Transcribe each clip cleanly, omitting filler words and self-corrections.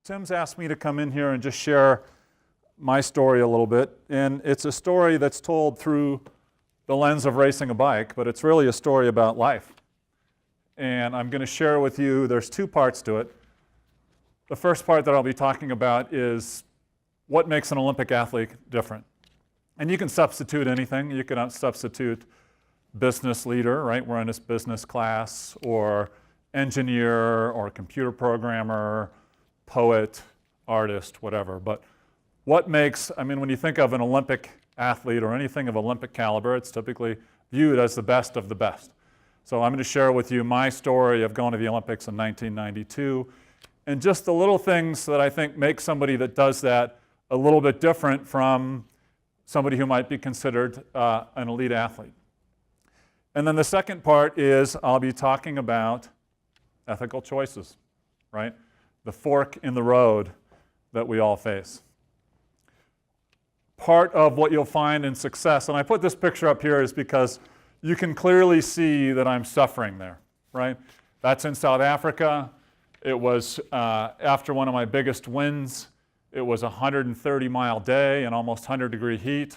Tim's asked me to come in here and just share my story a little bit. And it's a story that's told through the lens of racing a bike, but it's really a story about life. And I'm going to share with you, there's two parts to it. The first part that I'll be talking about is what makes an Olympic athlete different. And you can substitute anything. You can substitute business leader, right? We're in this business class, or engineer, or computer programmer, poet, artist, whatever. But what makes, when you think of an Olympic athlete or anything of Olympic caliber, it's typically viewed as the best of the best. So I'm going to share with you my story of going to the Olympics in 1992, and just the little things that I think make somebody that does that a little bit different from somebody who might be considered an elite athlete. And then the second part is I'll be talking about ethical choices, right? The fork in the road that we all face. Part of what you'll find in success, and I put this picture up here is because you can clearly see that I'm suffering there, right? That's in South Africa. It was after one of my biggest wins. It was a 130-mile day and almost 100-degree heat.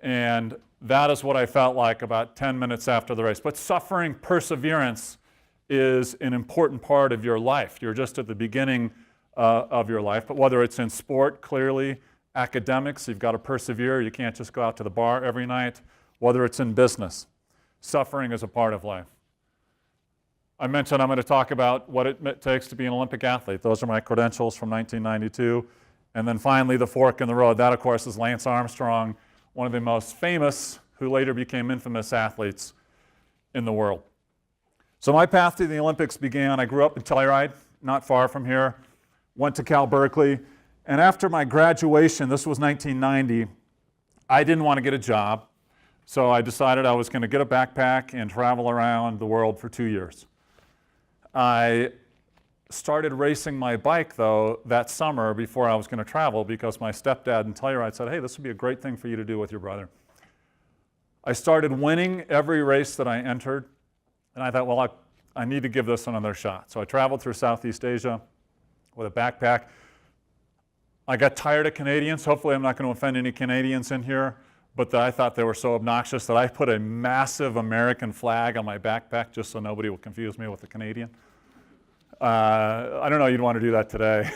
And that is what I felt like about 10 minutes after the race. But suffering, perseverance is an important part of your life. You're just at the beginning of your life. But whether it's in sport, clearly, academics, you've got to persevere. You can't just go out to the bar every night. Whether it's in business, suffering is a part of life. I mentioned I'm going to talk about what it takes to be an Olympic athlete. Those are my credentials from 1992. And then finally, the fork in the road. That, of course, is Lance Armstrong, one of the most famous, who later became infamous athletes in the world. So my path to the Olympics began, I grew up in Telluride, not far from here, went to Cal Berkeley, and after my graduation, this was 1990, I didn't want to get a job, so I decided I was going to get a backpack and travel around the world for 2 years. I started racing my bike, though, that summer before I was going to travel because my stepdad in Telluride said, hey, this would be a great thing for you to do with your brother. I started winning every race that I entered, and I thought, well, I need to give this another shot. So I traveled through Southeast Asia with a backpack. I got tired of Canadians. Hopefully I'm not going to offend any Canadians in here, but I thought they were so obnoxious that I put a massive American flag on my backpack just so nobody would confuse me with a Canadian. I don't know, you'd want to do that today.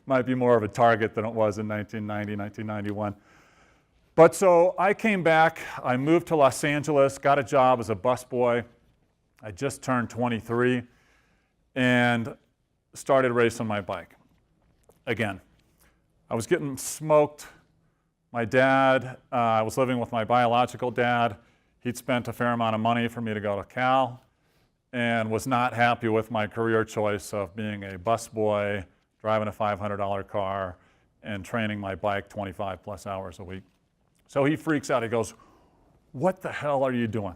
might be more of a target than it was in 1990, 1991. But so I came back, I moved to Los Angeles, got a job as a busboy. I just turned 23 and started racing my bike again. I was getting smoked. My dad, I was living with my biological dad. He'd spent a fair amount of money for me to go to Cal and was not happy with my career choice of being a busboy, driving a $500 car, and training my bike 25 plus hours a week. So he freaks out. He goes, what the hell are you doing?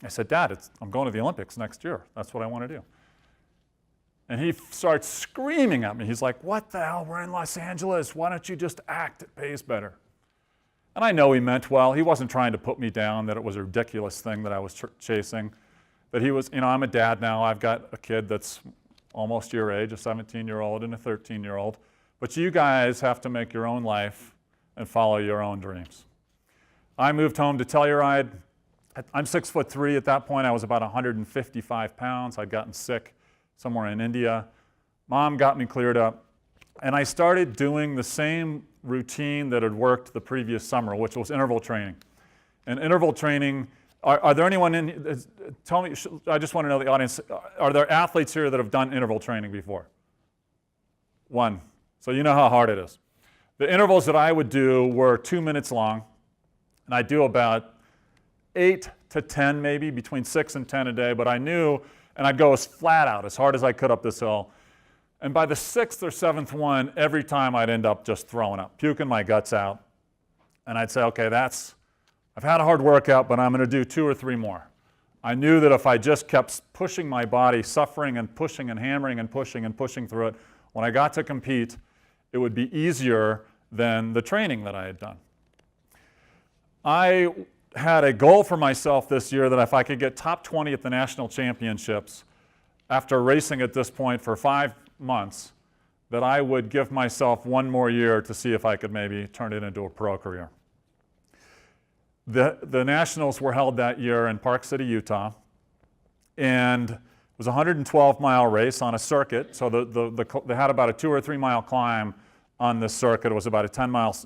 I said, Dad, I'm going to the Olympics next year. That's what I want to do. And he starts screaming at me. He's like, what the hell? We're in Los Angeles. Why don't you just act? It pays better. And I know he meant well. He wasn't trying to put me down, that it was a ridiculous thing that I was chasing. But he was, I'm a dad now. I've got a kid that's almost your age, a 17-year-old and a 13-year-old. But you guys have to make your own life and follow your own dreams. I moved home to Telluride. I'm 6'3" at that point. I was about 155 pounds. I'd gotten sick somewhere in India. Mom got me cleared up. And I started doing the same routine that had worked the previous summer, which was interval training. And interval training, are there anyone in, tell me, I just want to know the audience, are there athletes here that have done interval training before? One. So you know how hard it is. The intervals that I would do were 2 minutes long, and I'd do about 8 to 10 maybe, between 6 and 10 a day, but I knew, and I'd go as flat out, as hard as I could up this hill. And by the 6th or 7th one, every time I'd end up just throwing up, puking my guts out. And I'd say, okay, I've had a hard workout, but I'm going to do 2 or 3 more. I knew that if I just kept pushing my body, suffering and pushing and hammering and pushing through it, when I got to compete, it would be easier than the training that I had done. I had a goal for myself this year that if I could get top 20 at the national championships, after racing at this point for 5 months, that I would give myself one more year to see if I could maybe turn it into a pro career. The Nationals were held that year in Park City, Utah, and it was a 112-mile race on a circuit. So they had about a 2 or 3 mile climb on this circuit. It was about a 10 miles.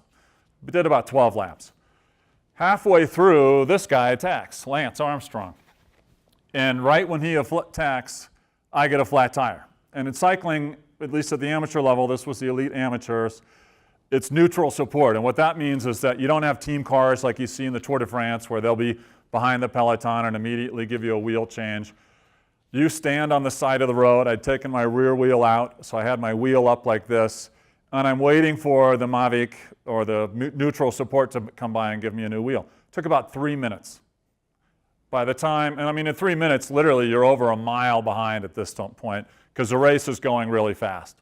We did about 12 laps. Halfway through, this guy attacks, Lance Armstrong. And right when he attacks, I get a flat tire. And in cycling, at least at the amateur level, this was the elite amateurs, it's neutral support. And what that means is that you don't have team cars like you see in the Tour de France where they'll be behind the peloton and immediately give you a wheel change. You stand on the side of the road. I'd taken my rear wheel out, so I had my wheel up like this, and I'm waiting for the Mavic or the neutral support to come by and give me a new wheel. It took about 3 minutes. By the time, and I mean in 3 minutes, literally you're over a mile behind at this point because the race is going really fast.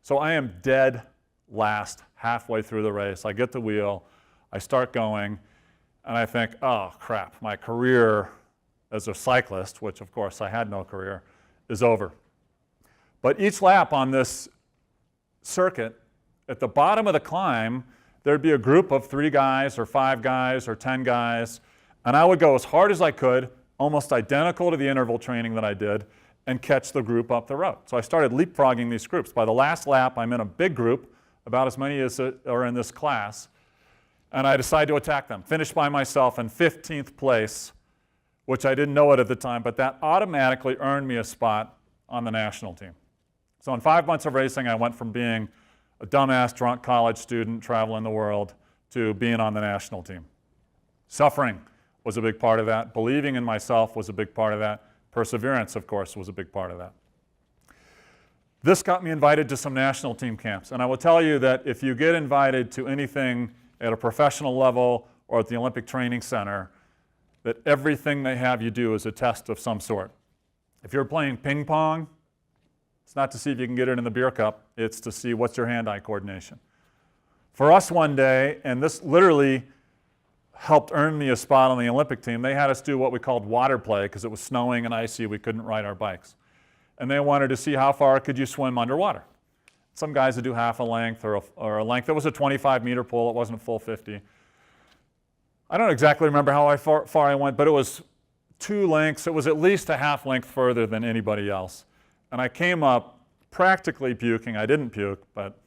So I am dead last halfway through the race. I get the wheel, I start going, and I think, oh crap, my career as a cyclist, which of course I had no career, is over. But each lap on this circuit, at the bottom of the climb, there'd be a group of 3 guys or 5 guys or 10 guys, and I would go as hard as I could, almost identical to the interval training that I did, and catch the group up the road. So I started leapfrogging these groups. By the last lap, I'm in a big group, about as many as are in this class, and I decide to attack them. Finish by myself in 15th place, which I didn't know it at the time, but that automatically earned me a spot on the national team. So in 5 months of racing, I went from being a dumbass, drunk college student traveling the world to being on the national team. Suffering was a big part of that. Believing in myself was a big part of that. Perseverance, of course, was a big part of that. This got me invited to some national team camps. And I will tell you that if you get invited to anything at a professional level or at the Olympic Training Center, that everything they have you do is a test of some sort. If you're playing ping pong, it's not to see if you can get it in the beer cup, it's to see what's your hand-eye coordination. For us one day, and this literally helped earn me a spot on the Olympic team, they had us do what we called water play because it was snowing and icy, we couldn't ride our bikes. And they wanted to see how far could you swim underwater. Some guys would do half a length or a length. It was a 25-meter pool, it wasn't a full 50. I don't exactly remember how far I went, but it was 2 lengths. It was at least a half length further than anybody else. And I came up practically puking. I didn't puke, but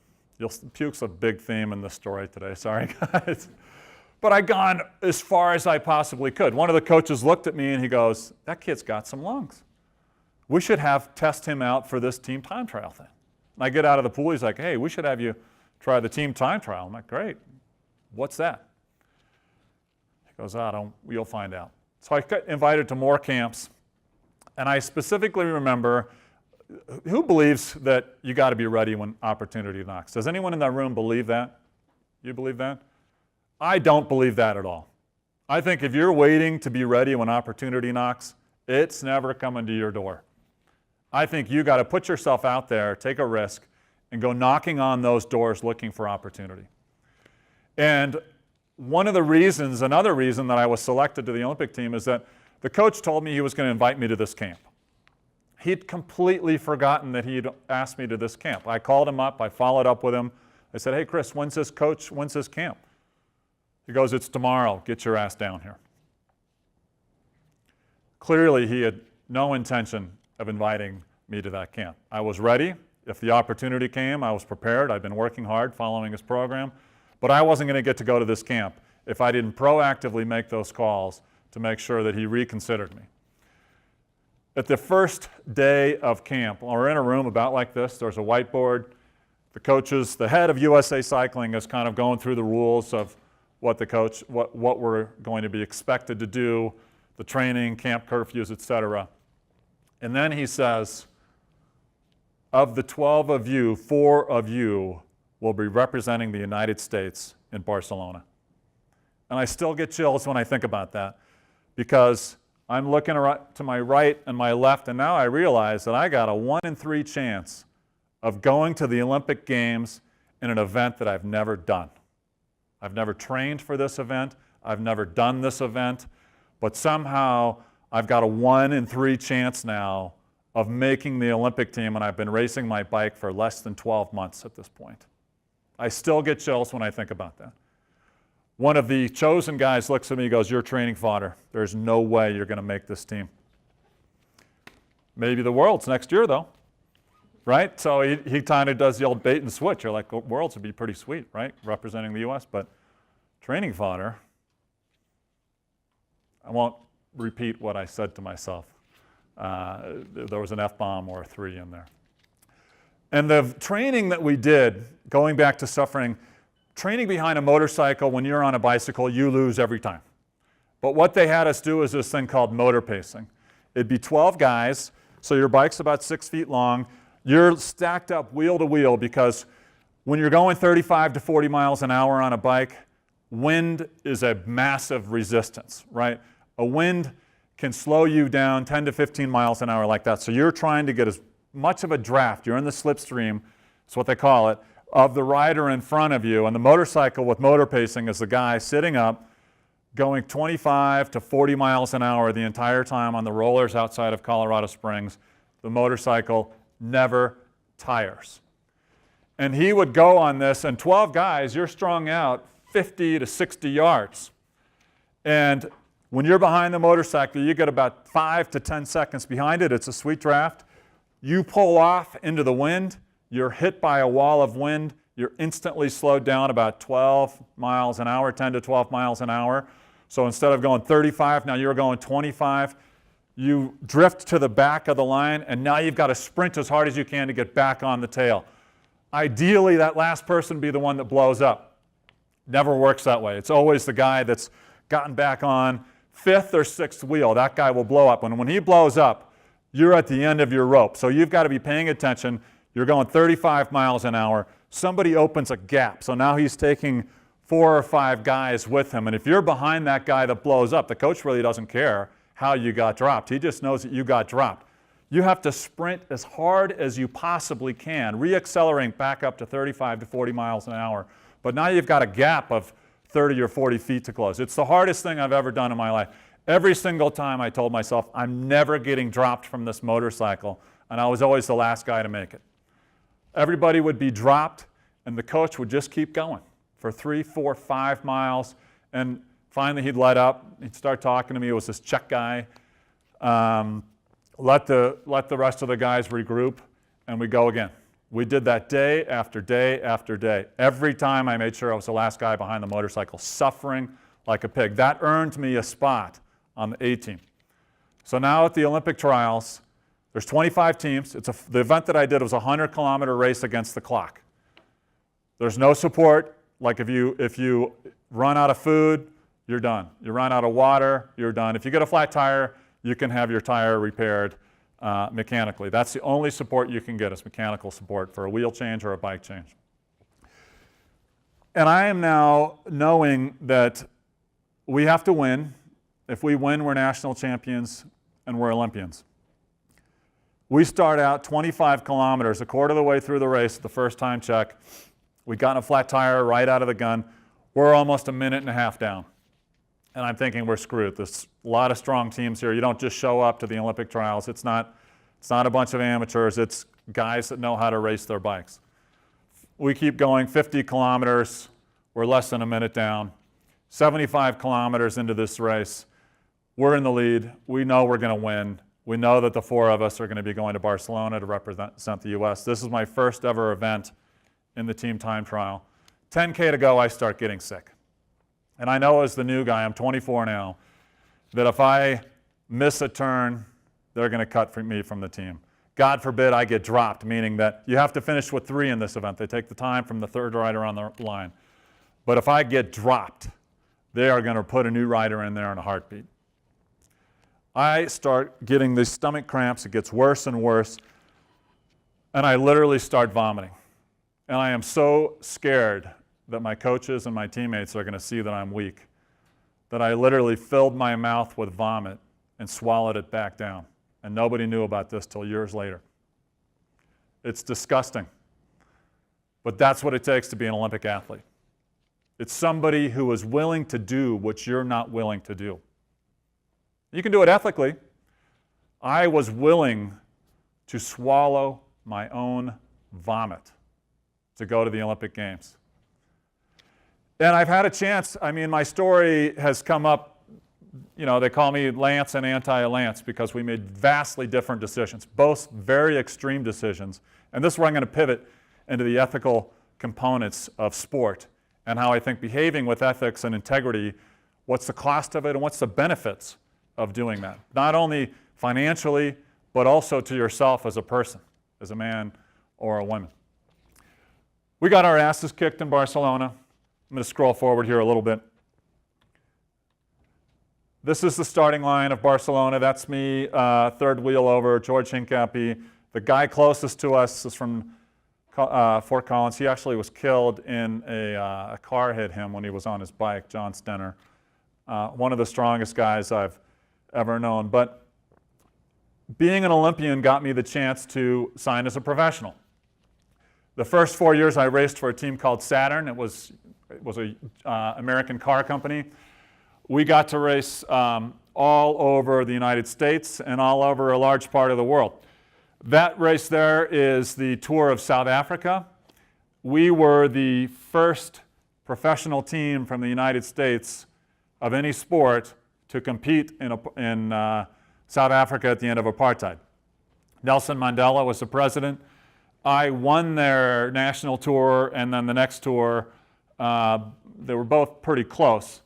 puke's a big theme in this story today. Sorry, guys. But I'd gone as far as I possibly could. One of the coaches looked at me and he goes, that kid's got some lungs. We should test him out for this team time trial thing. And I get out of the pool, he's like, hey, we should have you try the team time trial. I'm like, great, what's that? He goes, you'll find out. So I got invited to more camps, and I specifically remember, who believes that you got to be ready when opportunity knocks? Does anyone in that room believe that? You believe that? I don't believe that at all. I think if you're waiting to be ready when opportunity knocks, it's never coming to your door. I think you got to put yourself out there, take a risk, and go knocking on those doors looking for opportunity. And another reason that I was selected to the Olympic team is that the coach told me he was going to invite me to this camp. He'd completely forgotten that he'd asked me to this camp. I called him up, I followed up with him. I said, hey Chris, when's this camp? He goes, it's tomorrow, get your ass down here. Clearly he had no intention of inviting me to that camp. I was ready. If the opportunity came, I was prepared. I'd been working hard following his program. But I wasn't going to get to go to this camp if I didn't proactively make those calls to make sure that he reconsidered me. At the first day of camp, we're in a room about like this. There's a whiteboard. The head of USA Cycling is kind of going through the rules of what we're going to be expected to do, the training, camp curfews, etc. And then he says, of the 12 of you, 4 of you will be representing the United States in Barcelona. And I still get chills when I think about that because I'm looking to my right and my left, and now I realize that I got a 1 in 3 chance of going to the Olympic Games in an event that I've never done. I've never trained for this event. I've never done this event. But somehow I've got a 1 in 3 chance now of making the Olympic team, and I've been racing my bike for less than 12 months at this point. I still get chills when I think about that. One of the chosen guys looks at me and goes, "You're training fodder. There's no way you're going to make this team." Maybe the Worlds next year, though, right? So he kind of does the old bait and switch. You're like, Worlds would be pretty sweet, right, representing the U.S., but training fodder, I won't repeat what I said to myself. There was an F-bomb or a 3 in there. And the training that we did, going back to suffering, training behind a motorcycle when you're on a bicycle, you lose every time. But what they had us do is this thing called motor pacing. It'd be 12 guys, so your bike's about 6 feet long. You're stacked up wheel to wheel because when you're going 35 to 40 miles an hour on a bike, wind is a massive resistance, right? A wind can slow you down 10 to 15 miles an hour like that. So you're trying to get as much of a draft. You're in the slipstream, that's what they call it, of the rider in front of you. And the motorcycle with motor pacing is the guy sitting up, going 25 to 40 miles an hour the entire time on the rollers outside of Colorado Springs. The motorcycle never tires. And he would go on this, and 12 guys, you're strung out 50 to 60 yards. And when you're behind the motorcycle, you get about 5 to 10 seconds behind it. It's a sweet draft. You pull off into the wind. You're hit by a wall of wind. You're instantly slowed down about 12 miles an hour, 10 to 12 miles an hour. So instead of going 35, now you're going 25. You drift to the back of the line, and now you've got to sprint as hard as you can to get back on the tail. Ideally, that last person be the one that blows up. Never works that way. It's always the guy that's gotten back on 5th or 6th wheel. That guy will blow up. And when he blows up, you're at the end of your rope. So you've got to be paying attention. You're going 35 miles an hour. Somebody opens a gap. So now he's taking 4 or 5 guys with him. And if you're behind that guy that blows up, the coach really doesn't care how you got dropped. He just knows that you got dropped. You have to sprint as hard as you possibly can, re-accelerating back up to 35 to 40 miles an hour. But now you've got a gap of 30 or 40 feet to close. It's the hardest thing I've ever done in my life. Every single time I told myself, I'm never getting dropped from this motorcycle, and I was always the last guy to make it. Everybody would be dropped, and the coach would just keep going for 3, 4, 5 miles, and finally he'd let up. He'd start talking to me. It was this Czech guy. Let the rest of the guys regroup, and we go again. We did that day after day after day. Every time I made sure I was the last guy behind the motorcycle, suffering like a pig. That earned me a spot on the A team. So now at the Olympic trials, there's 25 teams. The event that I did was a 100-kilometer race against the clock. There's no support. Like if you run out of food, you're done. You run out of water, you're done. If you get a flat tire, you can have your tire repaired mechanically. That's the only support you can get is mechanical support for a wheel change or a bike change. And I am now knowing that we have to win. If we win, we're national champions and we're Olympians. We start out 25 kilometers, a quarter of the way through the race, the first time check. We got in a flat tire right out of the gun. We're almost a minute and a half down. And I'm thinking we're screwed. There's a lot of strong teams here. You don't just show up to the Olympic trials. It's not a bunch of amateurs. It's guys that know how to race their bikes. We keep going 50 kilometers. We're less than a minute down. 75 kilometers into this race. We're in the lead. We know we're going to win. We know that the 4 of us are going to be going to Barcelona to represent the U.S. This is my first ever event in the team time trial. 10K to go, I start getting sick. And I know as the new guy, I'm 24 now, that if I miss a turn, they're going to cut me from the team. God forbid I get dropped, meaning that you have to finish with 3 in this event. They take the time from the 3rd rider on the line. But if I get dropped, they are going to put a new rider in there in a heartbeat. I start getting these stomach cramps. It gets worse and worse. And I literally start vomiting. And I am so scared that my coaches and my teammates are going to see that I'm weak, that I literally filled my mouth with vomit and swallowed it back down. And nobody knew about this till years later. It's disgusting. But that's what it takes to be an Olympic athlete. It's somebody who is willing to do what you're not willing to do. You can do it ethically. I was willing to swallow my own vomit to go to the Olympic Games. And I've had a chance, I mean, my story has come up, you know, they call me Lance and anti-Lance because we made vastly different decisions, both very extreme decisions. And this is where I'm going to pivot into the ethical components of sport and how I think behaving with ethics and integrity, what's the cost of it and what's the benefits of doing that? Not only financially, but also to yourself as a person, as a man or a woman. We got our asses kicked in Barcelona. I'm going to scroll forward here a little bit. This is the starting line of Barcelona. That's me, third wheel over, George Hincapie. The guy closest to us is from Fort Collins. He actually was killed in a car hit him when he was on his bike, John Stenner. One of the strongest guys I've ever known. But being an Olympian got me the chance to sign as a professional. The first 4 years I raced for a team called Saturn. It was an American car company. We got to race all over the United States and all over a large part of the world. That race there is the Tour of South Africa. We were the first professional team from the United States of any sport to compete in South Africa at the end of apartheid. Nelson Mandela was the president. I won their national tour and then the next tour. They were both pretty close.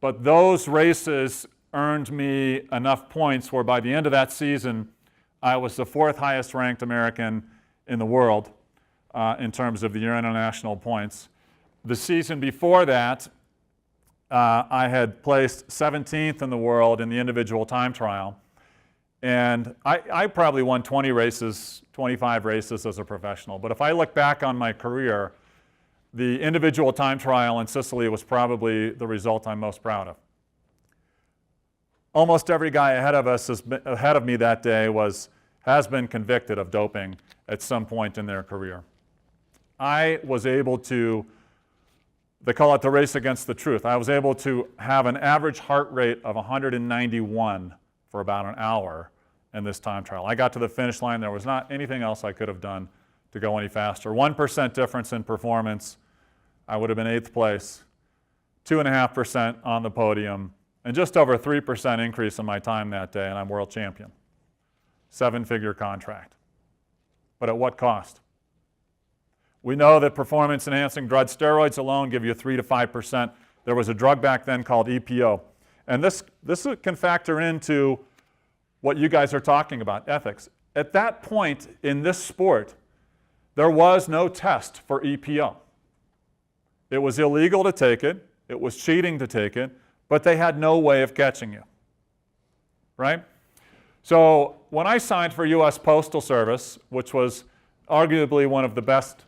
But those races earned me enough points where by the end of that season, I was the fourth highest ranked American in the world in terms of the international points. The season before that, I had placed 17th in the world in the individual time trial. And I probably won 20 races, 25 races as a professional. But if I look back on my career, the individual time trial in Sicily was probably the result I'm most proud of. Almost every guy ahead of me that day has been convicted of doping at some point in their career. I was able to, they call it the race against the truth. I was able to have an average heart rate of 191 for about an hour in this time trial. I got to the finish line. There was not anything else I could have done to go any faster. 1% difference in performance, I would have been 8th place, 2.5% on the podium, and just over 3% increase in my time that day, and I'm world champion. 7-figure contract. But at what cost? We know that performance-enhancing drugs, steroids alone, give you 3 to 5%. There was a drug back then called EPO. And this can factor into what you guys are talking about, ethics. At that point in this sport, there was no test for EPO. It was illegal to take it. It was cheating to take it. But they had no way of catching you. Right? So when I signed for U.S. Postal Service, which was arguably one of the best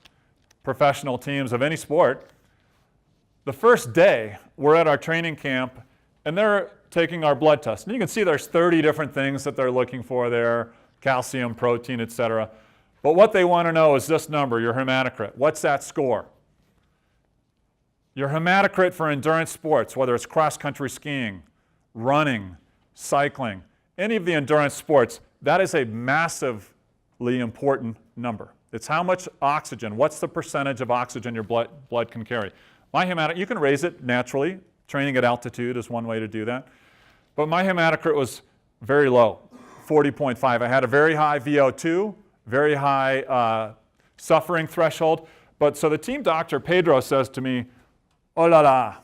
professional teams of any sport, the first day we're at our training camp and they're taking our blood test. And you can see there's 30 different things that they're looking for there, calcium, protein, etc. But what they want to know is this number, your hematocrit. What's that score? Your hematocrit for endurance sports, whether it's cross-country skiing, running, cycling, any of the endurance sports, that is a massively important number. It's how much oxygen, what's the percentage of oxygen your blood can carry. My hematocrit, you can raise it naturally. Training at altitude is one way to do that. But my hematocrit was very low, 40.5. I had a very high VO2, very high suffering threshold. But so the team doctor, Pedro, says to me, oh la la,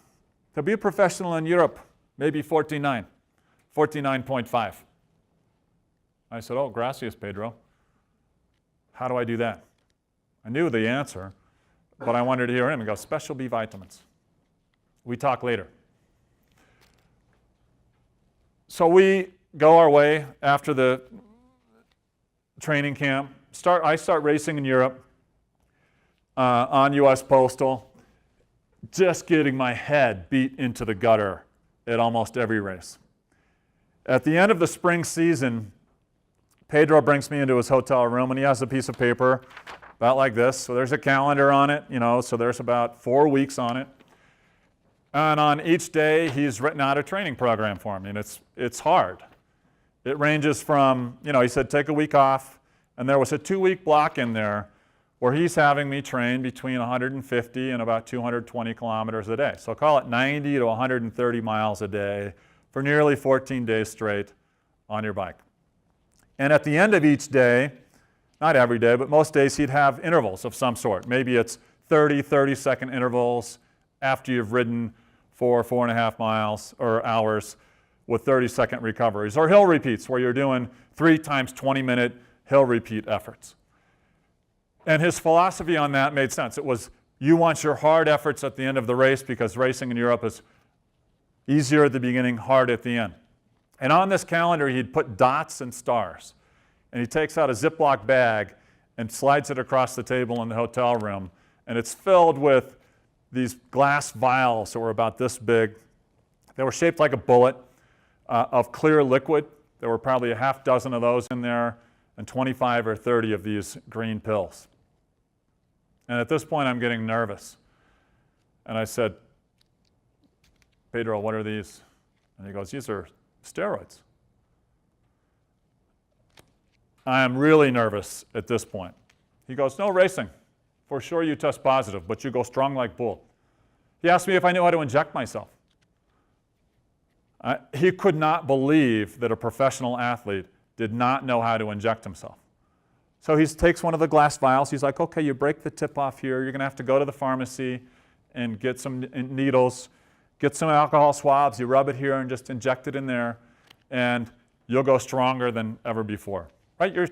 to be a professional in Europe, maybe 49, 49.5. I said, oh, gracias, Pedro. How do I do that? I knew the answer, but I wanted to hear him. He goes, special B vitamins. We talk later. So we go our way after the training camp. I start racing in Europe on U.S. Postal, just getting my head beat into the gutter at almost every race. At the end of the spring season, Pedro brings me into his hotel room and he has a piece of paper about like this. So there's a calendar on it, so there's about 4 weeks on it. And on each day, he's written out a training program for me, and it's hard. It ranges from, he said, take a week off, And there was a 2-week block in there where he's having me train between 150 and about 220 kilometers a day. So call it 90 to 130 miles a day for nearly 14 days straight on your bike. And at the end of each day, not every day, but most days, he'd have intervals of some sort. Maybe it's 30-second intervals after you've ridden 4.5 miles or hours with 30-second recoveries. Or hill repeats, where you're doing 3 times 20-minute hill repeat efforts. And his philosophy on that made sense. It was, you want your hard efforts at the end of the race, because racing in Europe is easier at the beginning, hard at the end. And on this calendar, he'd put dots and stars. And he takes out a Ziploc bag and slides it across the table in the hotel room. And it's filled with these glass vials that were about this big. They were shaped like a bullet of clear liquid. There were probably a half dozen of those in there and 25 or 30 of these green pills. And at this point, I'm getting nervous. And I said, Pedro, what are these? And he goes, these are steroids. I am really nervous at this point. He goes, no racing. For sure you test positive, but you go strong like bull. He asked me if I knew how to inject myself. He could not believe that a professional athlete did not know how to inject himself. So he takes one of the glass vials. He's like, okay, you break the tip off here. You're going to have to go to the pharmacy and get some needles, get some alcohol swabs. You rub it here and just inject it in there, and you'll go stronger than ever before. Right?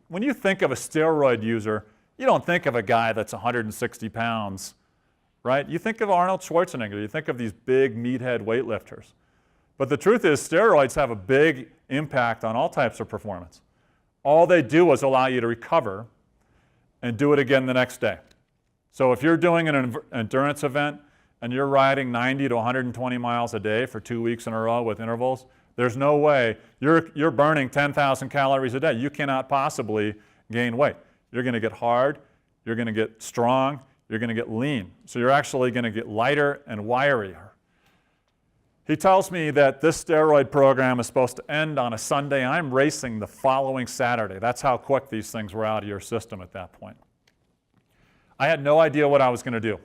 When you think of a steroid user, you don't think of a guy that's 160 pounds, right? You think of Arnold Schwarzenegger. You think of these big meathead weightlifters. But the truth is, steroids have a big impact on all types of performance. All they do is allow you to recover and do it again the next day. So if you're doing an endurance event and you're riding 90 to 120 miles a day for 2 weeks in a row with intervals, there's no way. You're burning 10,000 calories a day. You cannot possibly gain weight. You're going to get hard, you're going to get strong, you're going to get lean. So you're actually going to get lighter and wirier. He tells me that this steroid program is supposed to end on a Sunday. I'm racing the following Saturday. That's how quick these things were out of your system at that point. I had no idea what I was going to do.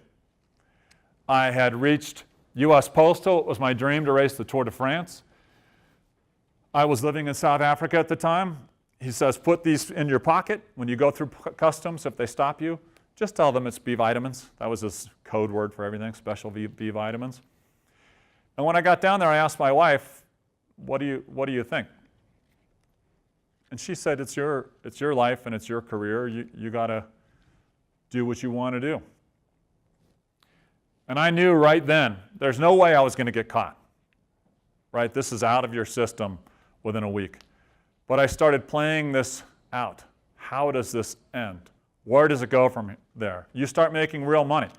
I had reached U.S. Postal. It was my dream to race the Tour de France. I was living in South Africa at the time. He says, put these in your pocket. When you go through customs, if they stop you, just tell them it's B vitamins. That was his code word for everything, special B vitamins. And when I got down there, I asked my wife, what do you think? And she said, it's your life and it's your career. You got to do what you want to do. And I knew right then, there's no way I was going to get caught. Right? This is out of your system within a week. But I started playing this out. How does this end? Where does it go from there? You start making real money.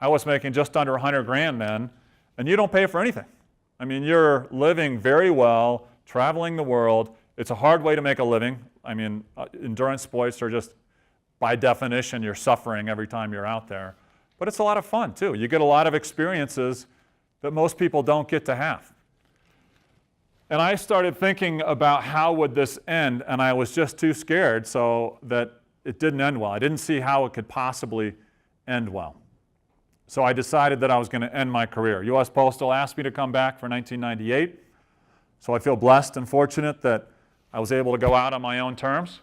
I was making just under 100 grand then, and you don't pay for anything. I mean, you're living very well, traveling the world. It's a hard way to make a living. I mean, endurance sports are just, by definition, you're suffering every time you're out there. But it's a lot of fun, too. You get a lot of experiences that most people don't get to have. And I started thinking about how would this end, and I was just too scared so that it didn't end well. I didn't see how it could possibly end well. So I decided that I was going to end my career. U.S. Postal asked me to come back for 1998. So I feel blessed and fortunate that I was able to go out on my own terms.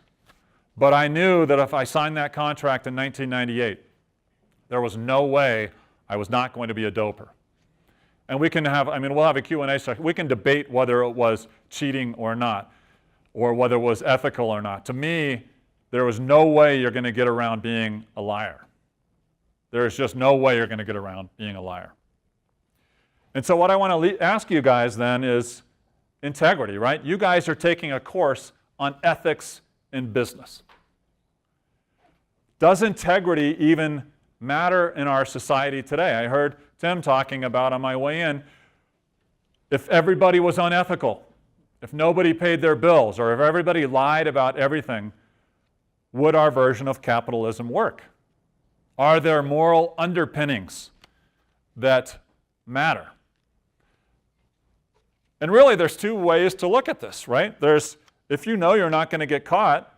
But I knew that if I signed that contract in 1998, there was no way I was not going to be a doper. And we can have, we'll have a Q&A session. We can debate whether it was cheating or not, or whether it was ethical or not. To me, there was no way you're going to get around being a liar. There is just no way you're going to get around being a liar. And so what I want to ask you guys then is integrity, right? You guys are taking a course on ethics in business. Does integrity even matter in our society today? I heard Tim talking about on my way in, if everybody was unethical, if nobody paid their bills, or if everybody lied about everything, would our version of capitalism work? Are there moral underpinnings that matter? And really, there's two ways to look at this, right? There's, if you know you're not going to get caught,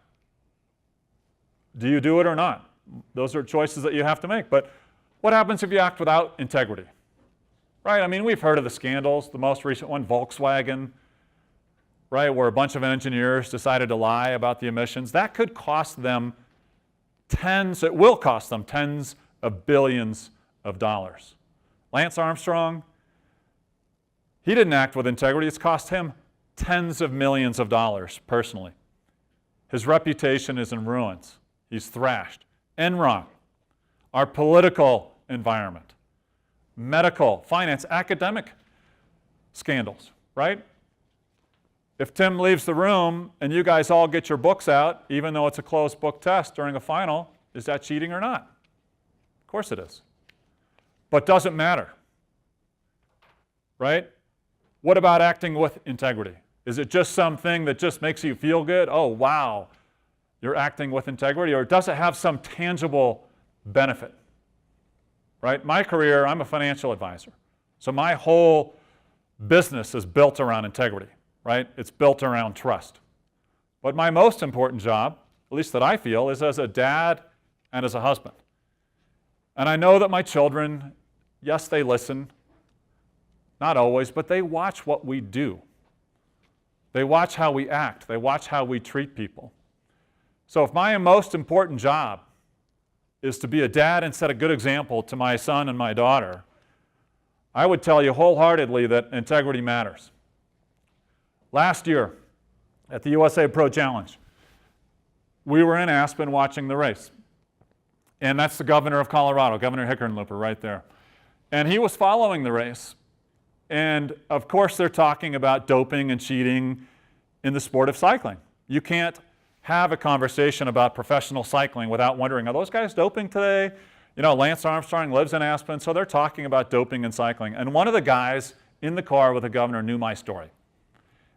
Do you do it or not? Those are choices that you have to make. But what happens if you act without integrity? Right? I mean, we've heard of the scandals. The most recent one, Volkswagen, right, where a bunch of engineers decided to lie about the emissions. That could cost them it will cost them tens of billions of dollars. Lance Armstrong, he didn't act with integrity. It's cost him tens of millions of dollars personally. His reputation is in ruins. He's thrashed. Enron, our political environment, medical, finance, academic scandals, right? If Tim leaves the room and you guys all get your books out, even though it's a closed book test during a final, is that cheating or not? Of course it is. But doesn't matter, right? What about acting with integrity? Is it just something that just makes you feel good? Oh, wow, you're acting with integrity. Or does it have some tangible benefit? Right? My career, I'm a financial advisor. So my whole business is built around integrity. Right? It's built around trust. But my most important job, at least that I feel, is as a dad and as a husband. And I know that my children, yes, they listen, not always, but they watch what we do. They watch how we act. They watch how we treat people. So if my most important job is to be a dad and set a good example to my son and my daughter, I would tell you wholeheartedly that integrity matters. Last year, at the USA Pro Challenge, we were in Aspen watching the race. And that's the governor of Colorado, Governor Hickenlooper, right there. And he was following the race. And of course, they're talking about doping and cheating in the sport of cycling. You can't have a conversation about professional cycling without wondering, are those guys doping today? You know, Lance Armstrong lives in Aspen, so they're talking about doping and cycling. And one of the guys in the car with the governor knew my story.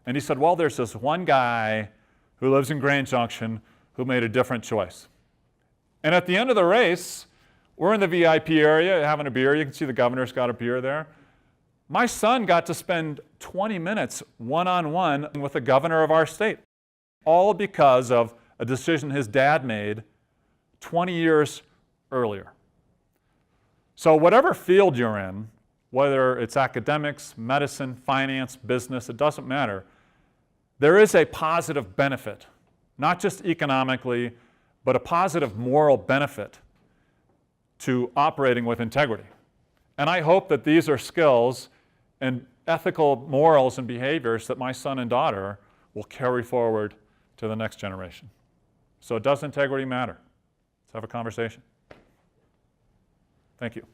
And he said, well, there's this one guy who lives in Grand Junction who made a different choice. And at the end of the race, we're in the VIP area having a beer. You can see the governor's got a beer there. My son got to spend 20 minutes one-on-one with the governor of our state, all because of a decision his dad made 20 years earlier. So whatever field you're in, whether it's academics, medicine, finance, business, it doesn't matter. There is a positive benefit, not just economically, but a positive moral benefit to operating with integrity. And I hope that these are skills and ethical morals and behaviors that my son and daughter will carry forward to the next generation. So does integrity matter? Let's have a conversation. Thank you.